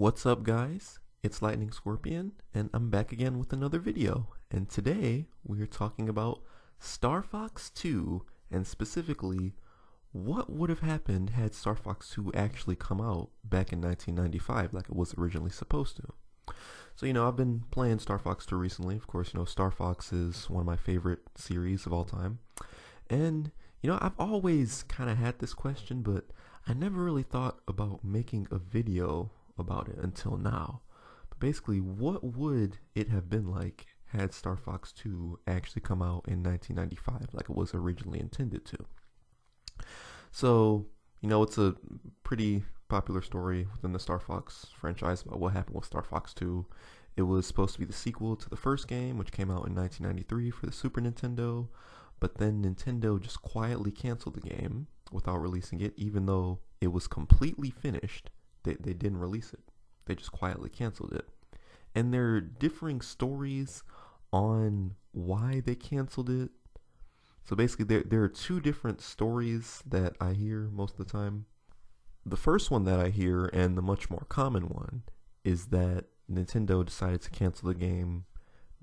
What's up, guys? It's Lightning Scorpion, and I'm back again with another video. And today we are talking about Star Fox 2, and specifically, what would have happened had Star Fox 2 actually come out back in 1995 like it was originally supposed to. So, I've been playing Star Fox 2 recently. Of course, Star Fox is one of my favorite series of all time. And, I've always kind of had this question, but I never really thought about making a video about it until now. But basically, what would it have been like had Star Fox 2 actually come out in 1995 like it was originally intended to? So, it's a pretty popular story within the Star Fox franchise about what happened with Star Fox 2. It was supposed to be the sequel to the first game, which came out in 1993 for the Super Nintendo, but then Nintendo just quietly canceled the game without releasing it, even though it was completely finished. They didn't release it. They just quietly canceled it. And there are differing stories on why they canceled it. So basically, there are two different stories that I hear most of the time. The first one that I hear, and the much more common one, is that Nintendo decided to cancel the game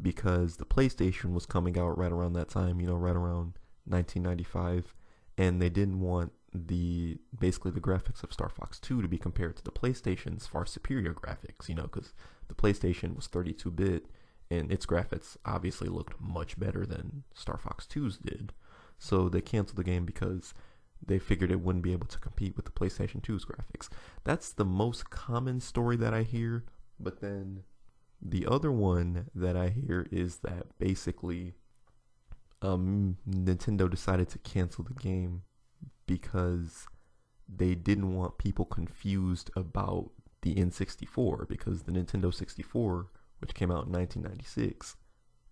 because the PlayStation was coming out right around that time, right around 1995, and they didn't want the graphics of Star Fox 2 to be compared to the PlayStation's far superior graphics, because the PlayStation was 32-bit and its graphics obviously looked much better than Star Fox 2's did. So they canceled the game because they figured it wouldn't be able to compete with the PlayStation 2's graphics. That's the most common story that I hear, but then the other one that I hear is that basically Nintendo decided to cancel the game because they didn't want people confused about the N64, because the Nintendo 64, which came out in 1996,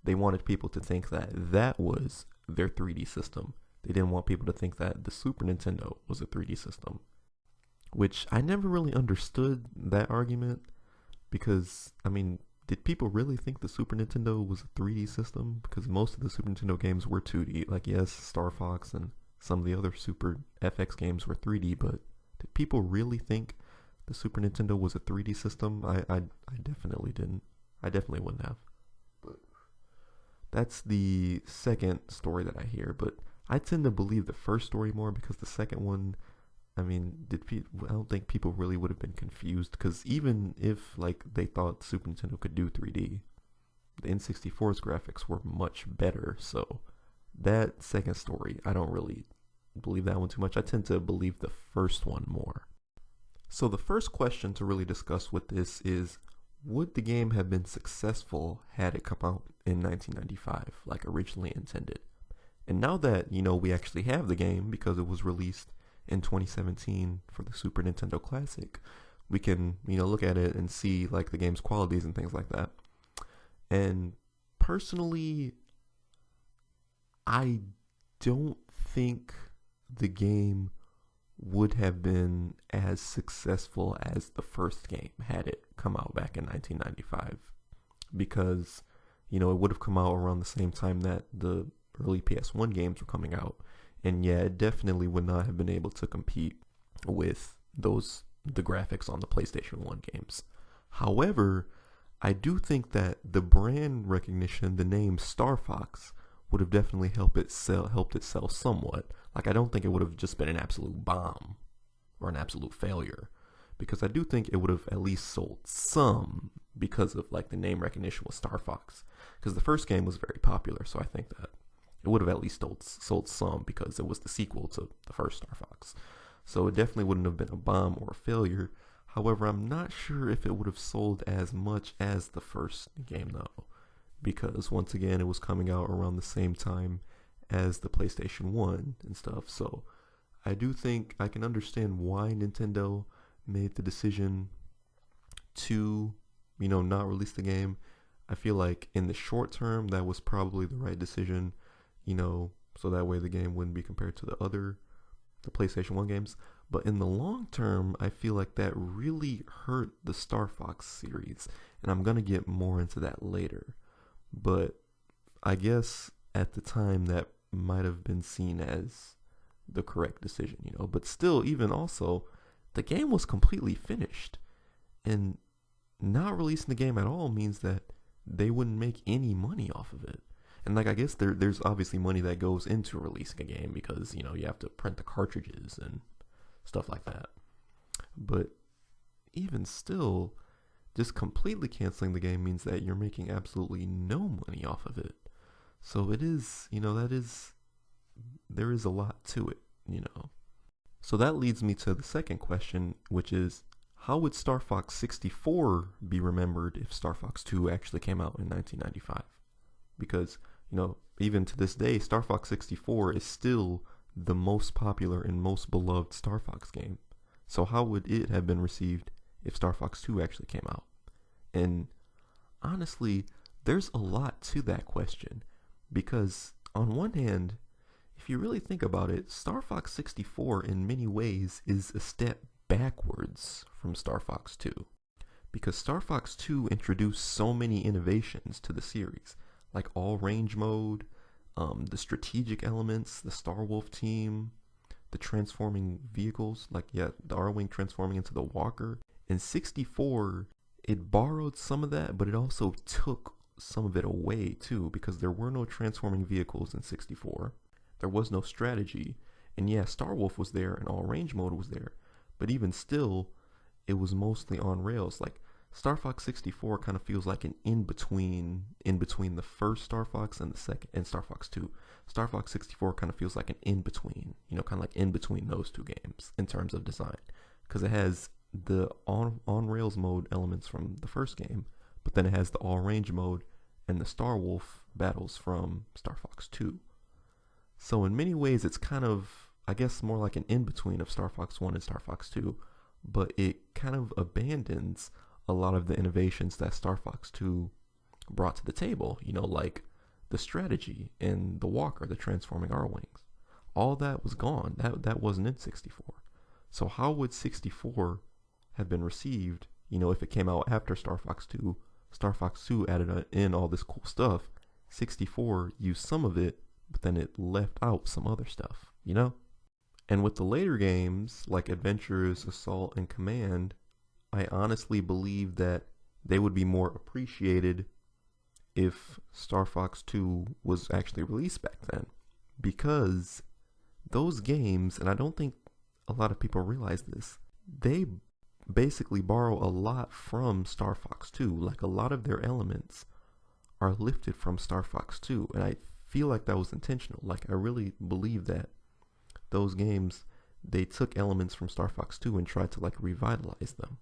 they wanted people to think that that was their 3D system. They didn't want people to think that the Super Nintendo was a 3D system, which I never really understood that argument, because, did people really think the Super Nintendo was a 3D system? Because most of the Super Nintendo games were 2D. Like, yes, Star Fox and some of the other Super FX games were 3D, but did people really think the Super Nintendo was a 3D system? I definitely didn't. I definitely wouldn't have. But that's the second story that I hear. But I tend to believe the first story more, because the second one, I don't think people really would have been confused, because even if they thought Super Nintendo could do 3D, the N64's graphics were much better. So that second story, I don't really believe that one too much. I tend to believe the first one more. So the first question to really discuss with this is, would the game have been successful had it come out in 1995 like originally intended? And now that, we actually have the game because it was released in 2017 for the Super Nintendo Classic, we can, look at it and see the game's qualities and things like that. And personally, I don't think the game would have been as successful as the first game had it come out back in 1995, because, it would have come out around the same time that the early PS1 games were coming out. And yeah, it definitely would not have been able to compete with the graphics on the PlayStation 1 games. However, I do think that the brand recognition, the name Star Fox, would have definitely helped it sell somewhat. I don't think it would have just been an absolute bomb or an absolute failure, because I do think it would have at least sold some because of the name recognition with Star Fox, because the first game was very popular. So I think that it would have at least sold some because it was the sequel to the first Star Fox. So it definitely wouldn't have been a bomb or a failure. However, I'm not sure if it would have sold as much as the first game, though, because once again, it was coming out around the same time as the PlayStation 1 and stuff. So I do think I can understand why Nintendo made the decision to, not release the game. I feel like in the short term, that was probably the right decision, so that way the game wouldn't be compared to the PlayStation 1 games. But in the long term, I feel like that really hurt the Star Fox series, and I'm going to get more into that later. But I guess at the time that might have been seen as the correct decision, But still, even also, the game was completely finished. And not releasing the game at all means that they wouldn't make any money off of it. And like I guess there's obviously money that goes into releasing a game because you have to print the cartridges and stuff like that. But even still, just completely canceling the game means that you're making absolutely no money off of it. So it is, there is a lot to it. So that leads me to the second question, which is how would Star Fox 64 be remembered if Star Fox 2 actually came out in 1995? Because, even to this day, Star Fox 64 is still the most popular and most beloved Star Fox game. So how would it have been received if Star Fox 2 actually came out? And honestly, there's a lot to that question because on one hand, if you really think about it, Star Fox 64 in many ways is a step backwards from Star Fox 2 because Star Fox 2 introduced so many innovations to the series, like all range mode, the strategic elements, the Star Wolf team, the transforming vehicles, the Arwing transforming into the Walker. In 64, it borrowed some of that, but it also took some of it away too, because there were no transforming vehicles in 64. There was no strategy, and yeah, Star Wolf was there and all range mode was there, but even still, it was mostly on rails. Like Star Fox 64 kind of feels like an in between the first Star Fox and the second, and Star Fox 2. Star Fox 64 kind of feels like an in between, kind of like in between those two games in terms of design, because it has the on rails mode elements from the first game, but then it has the all range mode and the Star Wolf battles from Star Fox 2. So in many ways, it's kind of, I guess, more like an in between of Star Fox 1 and Star Fox 2, but it kind of abandons a lot of the innovations that Star Fox 2 brought to the table, like the strategy and the Walker, the transforming Arwings. All that was gone. That wasn't in 64. So how would 64 have been received, if it came out after Star Fox 2? Star Fox 2 added in all this cool stuff. 64 used some of it, but then it left out some other stuff, And with the later games, like Adventures, Assault, and Command, I honestly believe that they would be more appreciated if Star Fox 2 was actually released back then. Because those games, and I don't think a lot of people realize this, they basically borrow a lot from Star Fox 2. Like a lot of their elements are lifted from Star Fox 2, and I feel like that was intentional. Like I really believe that those games, they took elements from Star Fox 2 and tried to revitalize them.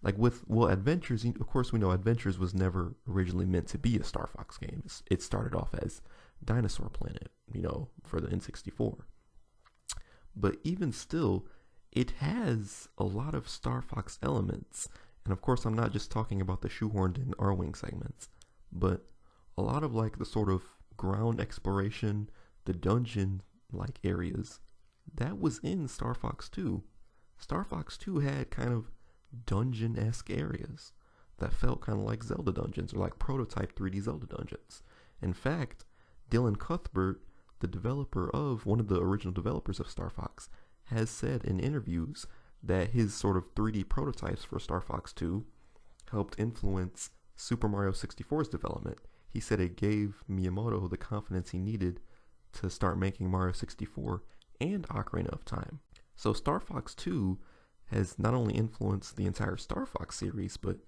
Like Adventures, of course we know Adventures was never originally meant to be a Star Fox game. It started off as Dinosaur Planet, for the N64. But even still, it has a lot of Star Fox elements. And of course, I'm not just talking about the shoehorned in Arwing segments, but a lot of the sort of ground exploration, the dungeon-like areas, that was in Star Fox 2. Star Fox 2 had kind of dungeon-esque areas that felt kind of like Zelda dungeons or like prototype 3D Zelda dungeons. In fact, Dylan Cuthbert, the developer of one of the original developers of Star Fox, has said in interviews that his sort of 3D prototypes for Star Fox 2 helped influence Super Mario 64's development. He said it gave Miyamoto the confidence he needed to start making Mario 64 and Ocarina of Time. So Star Fox 2 has not only influenced the entire Star Fox series, but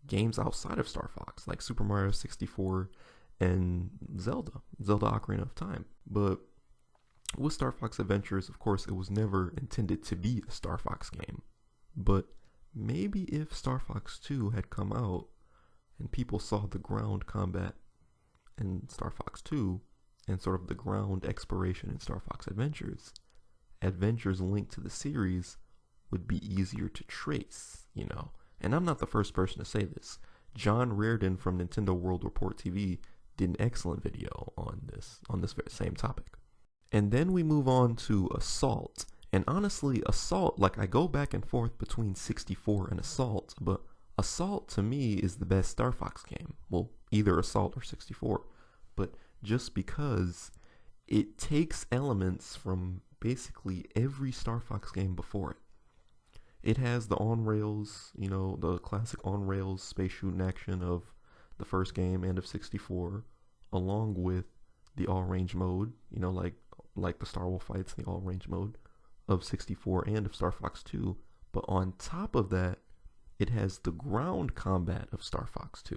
games outside of Star Fox, like Super Mario 64 and Zelda Ocarina of Time. But with Star Fox Adventures, of course, it was never intended to be a Star Fox game. But maybe if Star Fox 2 had come out and people saw the ground combat in Star Fox 2 and sort of the ground exploration in Star Fox Adventures, Adventures linked to the series would be easier to trace, And I'm not the first person to say this. John Reardon from Nintendo World Report TV did an excellent video on this very same topic. And then we move on to Assault. And honestly, Assault, I go back and forth between 64 and Assault, but Assault to me is the best Star Fox game. Well, either Assault or 64. But just because it takes elements from basically every Star Fox game before it. it has the on rails, the classic on rails space shooting action of the first game and of 64, along with the all range mode, like the Star Wolf fights in the all range mode of 64 and of Star Fox 2. But on top of that, it has the ground combat of Star Fox 2.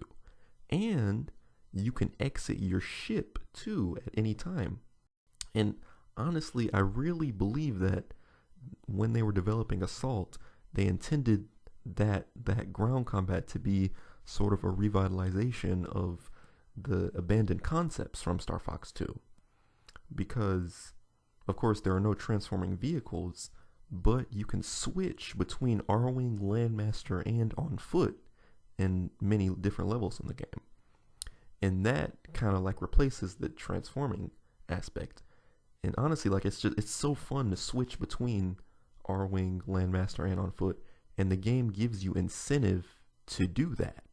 And you can exit your ship too at any time. And honestly, I really believe that when they were developing Assault, they intended that ground combat to be sort of a revitalization of the abandoned concepts from Star Fox 2. Because, of course, there are no transforming vehicles, but you can switch between Arwing, Landmaster, and on foot in many different levels in the game. And that kind of like replaces the transforming aspect. And honestly, like it's so fun to switch between Arwing, Landmaster, and on foot, and the game gives you incentive to do that.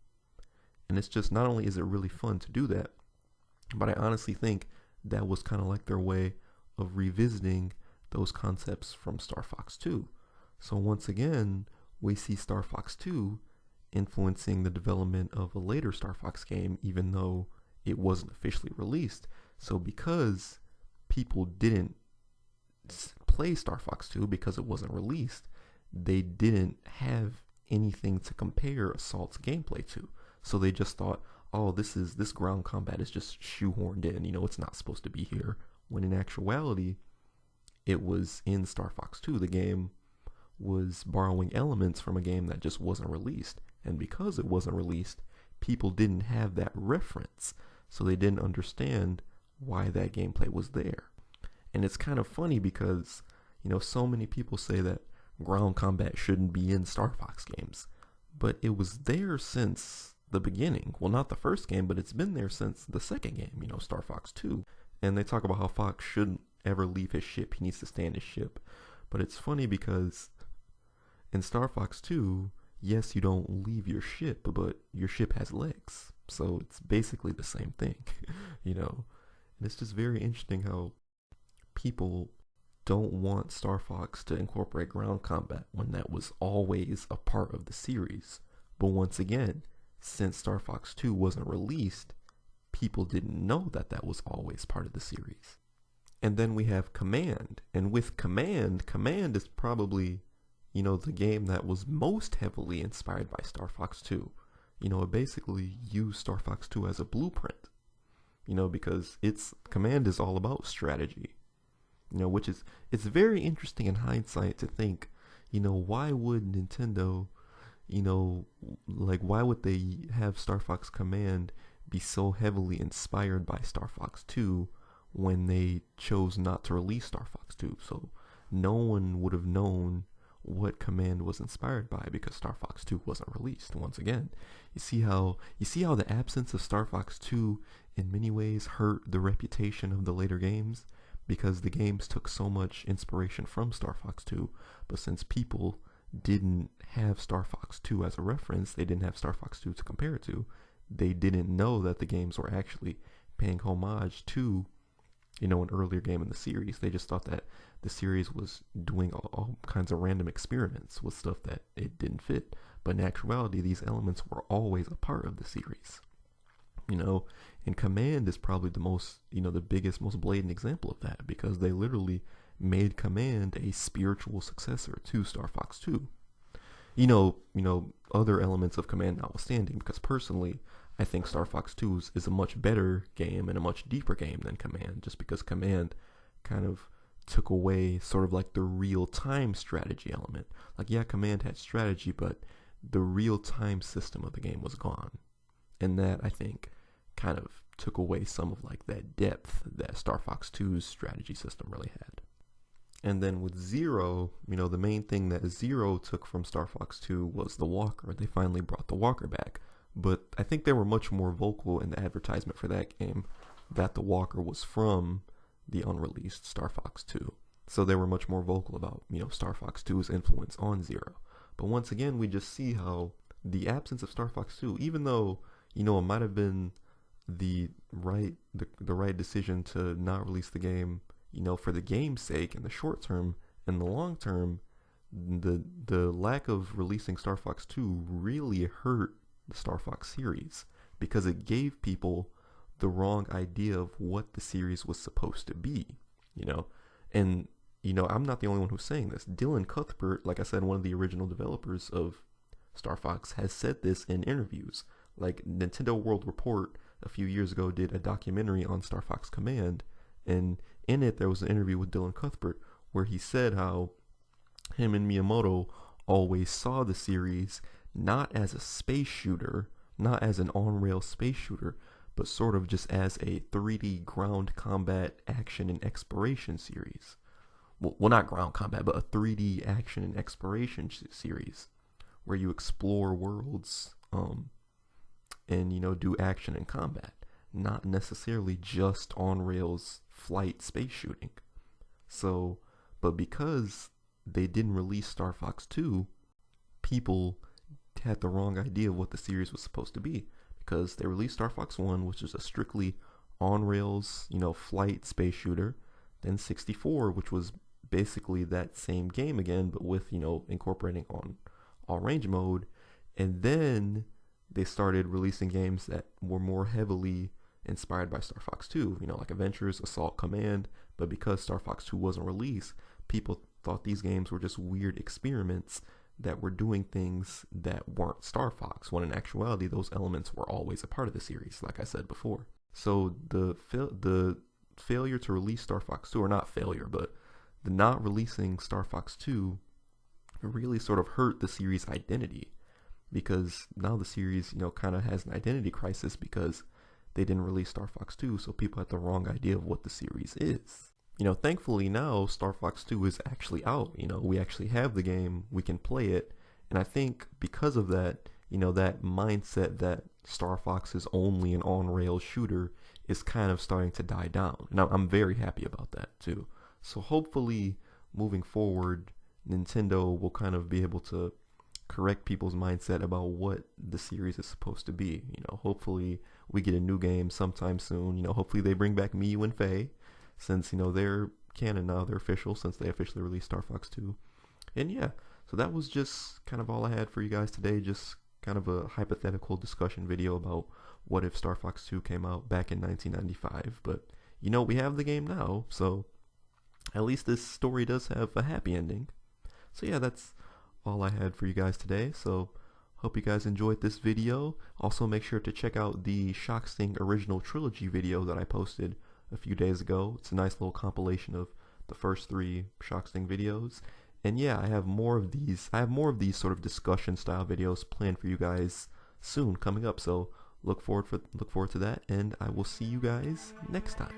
And it's just, not only is it really fun to do that, but I honestly think that was kind of like their way of revisiting those concepts from Star Fox 2. So once again, we see Star Fox 2 influencing the development of a later Star Fox game, even though it wasn't officially released. So because people didn't play Star Fox 2 because it wasn't released, they didn't have anything to compare Assault's gameplay to. So they just thought, oh, this ground combat is just shoehorned in, it's not supposed to be here. When in actuality, it was in Star Fox 2. The game was borrowing elements from a game that just wasn't released. And because it wasn't released, people didn't have that reference. So they didn't understand why that gameplay was there. And it's kind of funny because, so many people say that ground combat shouldn't be in Star Fox games. But it was there since the beginning. Well, not the first game, but it's been there since the second game, Star Fox 2. And they talk about how Fox shouldn't ever leave his ship. He needs to stay in his ship. But it's funny because in Star Fox 2, yes, you don't leave your ship, but your ship has legs. So it's basically the same thing, And it's just very interesting how people don't want Star Fox to incorporate ground combat when that was always a part of the series. But once again, since Star Fox 2 wasn't released, people didn't know that was always part of the series. And then we have Command. And with Command is probably, the game that was most heavily inspired by Star Fox 2. It basically used Star Fox 2 as a blueprint. Because Command is all about strategy. Which is, it's very interesting in hindsight to think, why would Nintendo, why would they have Star Fox Command be so heavily inspired by Star Fox 2 when they chose not to release Star Fox 2? So no one would have known what Command was inspired by because Star Fox 2 wasn't released. Once again, you see how the absence of Star Fox 2 in many ways hurt the reputation of the later games, because the games took so much inspiration from Star Fox 2, but since people didn't have Star Fox 2 as a reference, they didn't have Star Fox 2 to compare it to, they didn't know that the games were actually paying homage to, an earlier game in the series. They just thought that the series was doing all kinds of random experiments with stuff that it didn't fit. But in actuality, these elements were always a part of the series. And Command is probably the most, the biggest, most blatant example of that, because they literally made Command a spiritual successor to Star Fox 2. Other elements of Command notwithstanding, because personally, I think Star Fox 2 is a much better game and a much deeper game than Command, just because Command kind of took away sort of like the real-time strategy element. Like, yeah, Command had strategy, but the real-time system of the game was gone. And that, I think, kind of took away some of like that depth that Star Fox 2's strategy system really had. And then with Zero, the main thing that Zero took from Star Fox 2 was the Walker. They finally brought the Walker back. But I think they were much more vocal in the advertisement for that game that the Walker was from the unreleased Star Fox 2. So they were much more vocal about, Star Fox 2's influence on Zero. But once again, we just see how the absence of Star Fox 2, even though, it might have been the right decision to not release the game, for the game's sake in the short term, in the long term, the lack of releasing Star Fox 2 really hurt the Star Fox series because it gave people the wrong idea of what the series was supposed to be, you know. And I'm not the only one who's saying this. Dylan Cuthbert, like I said, one of the original developers of Star Fox, has said this in interviews. Like Nintendo World Report a few years ago did a documentary on Star Fox Command, and in it there was an interview with Dylan Cuthbert where he said how him and Miyamoto always saw the series not as a space shooter, not as an on-rail space shooter, but sort of just as a 3D ground combat action and exploration series. Well, not ground combat, but a 3D action and exploration series where you explore worlds and do action and combat, not necessarily just on rails flight space shooting. So, but because they didn't release Star Fox 2, people had the wrong idea of what the series was supposed to be, because they released Star Fox 1, which is a strictly on rails, flight space shooter, then 64, which was basically that same game again, but with, incorporating on all range mode. And then they started releasing games that were more heavily inspired by Star Fox 2, like Adventures, Assault Command. But because Star Fox 2 wasn't released, people thought these games were just weird experiments that were doing things that weren't Star Fox, when in actuality those elements were always a part of the series, like I said before. So the failure to release Star Fox 2, or not failure, but the not releasing Star Fox 2 really sort of hurt the series' identity, because now the series, kind of has an identity crisis because they didn't release Star Fox 2, so people had the wrong idea of what the series is. Thankfully now Star Fox 2 is actually out. We actually have the game, we can play it, and I think because of that, that mindset that Star Fox is only an on-rail shooter is kind of starting to die down. And I'm very happy about that too. So hopefully moving forward, Nintendo will kind of be able to correct people's mindset about what the series is supposed to be. Hopefully we get a new game sometime soon. Hopefully they bring back Miyu and Faye, since they're canon now, they're official, since they officially released Star Fox 2. And yeah, so that was just kind of all I had for you guys today. Just kind of a hypothetical discussion video about what if Star Fox 2 came out back in 1995. But we have the game now, so at least this story does have a happy ending. So yeah, that's all I had for you guys today. So hope you guys enjoyed this video. Also make sure to check out the Shocksting Original Trilogy video that I posted a few days ago. It's a nice little compilation of the first 3 Shocksting videos. And yeah, I have more of these sort of discussion style videos planned for you guys soon coming up. So look forward to that, and I will see you guys next time.